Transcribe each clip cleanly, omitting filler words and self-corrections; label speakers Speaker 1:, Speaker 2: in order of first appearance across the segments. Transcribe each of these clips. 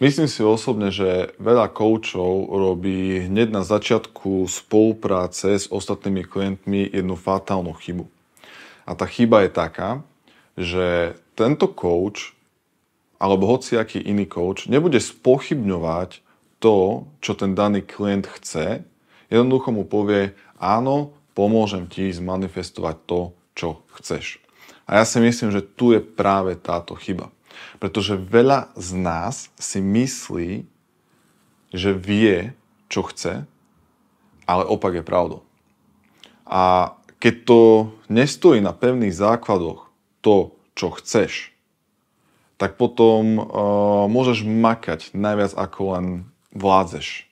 Speaker 1: Myslím si osobne, že veľa koučov robí hneď na začiatku spolupráce s ostatnými klientmi jednu fatálnu chybu. A tá chyba je taká, že tento kouč alebo hociaký iný kouč nebude spochybňovať to, čo ten daný klient chce. Jednoducho mu povie, áno, pomôžem ti zmanifestovať to, čo chceš. A ja si myslím, že tu je práve táto chyba. Pretože veľa z nás si myslí, že vie, čo chce, ale opak je pravdou. A keď to nestojí na pevných základoch, to, čo chceš, tak potom môžeš makať najviac, ako len vládzeš.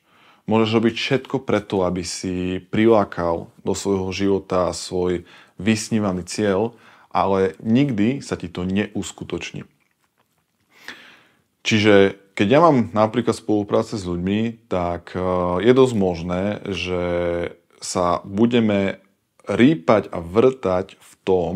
Speaker 1: Môžeš robiť všetko preto, aby si prilákal do svojho života svoj vysnívaný cieľ, ale nikdy sa ti to neuskutoční. Čiže keď ja mám napríklad spolupráce s ľuďmi, tak je dosť možné, že sa budeme rýpať a vrtať v tom,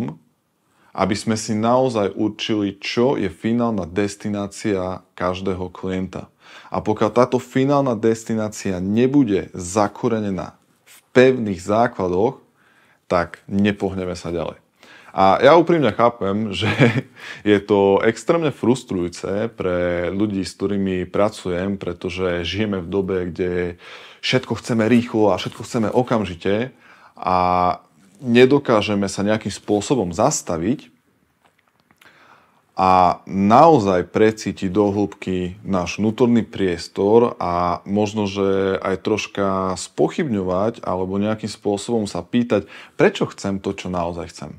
Speaker 1: aby sme si naozaj určili, čo je finálna destinácia každého klienta. A pokiaľ táto finálna destinácia nebude zakorenená v pevných základoch, tak nepohneme sa ďalej. A ja úprimne chápem, že je to extrémne frustrujúce pre ľudí, s ktorými pracujem, pretože žijeme v dobe, kde všetko chceme rýchlo a všetko chceme okamžite a nedokážeme sa nejakým spôsobom zastaviť a naozaj precítiť do hĺbky náš vnútorný priestor a možno, že aj troška spochybňovať alebo nejakým spôsobom sa pýtať, prečo chcem to, čo naozaj chcem.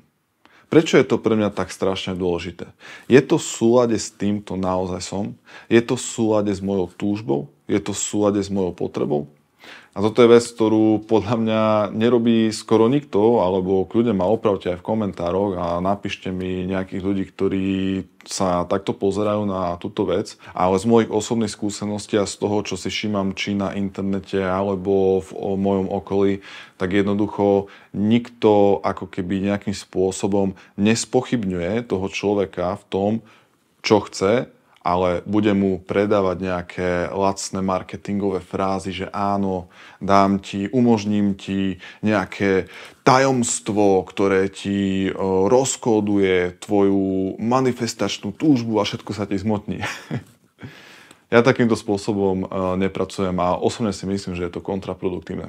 Speaker 1: Prečo je to pre mňa tak strašne dôležité? Je to v súlade s tým, kto naozaj som? Je to v súlade s mojou túžbou? Je to v súlade s mojou potrebou? A toto je vec, ktorú podľa mňa nerobí skoro nikto, alebo kľudne ma opravte aj v komentároch a napíšte mi nejakých ľudí, ktorí sa takto pozerajú na túto vec. Ale z mojich osobných skúseností a z toho, čo si všímam či na internete alebo v mojom okolí, tak jednoducho nikto ako keby nejakým spôsobom nespochybňuje toho človeka v tom, čo chce, ale bude mu predávať nejaké lacné marketingové frázy, že áno, dám ti, umožním ti nejaké tajomstvo, ktoré ti rozkóduje tvoju manifestačnú túžbu a všetko sa ti zmotní. Ja takýmto spôsobom nepracujem a osobne si myslím, že je to kontraproduktívne.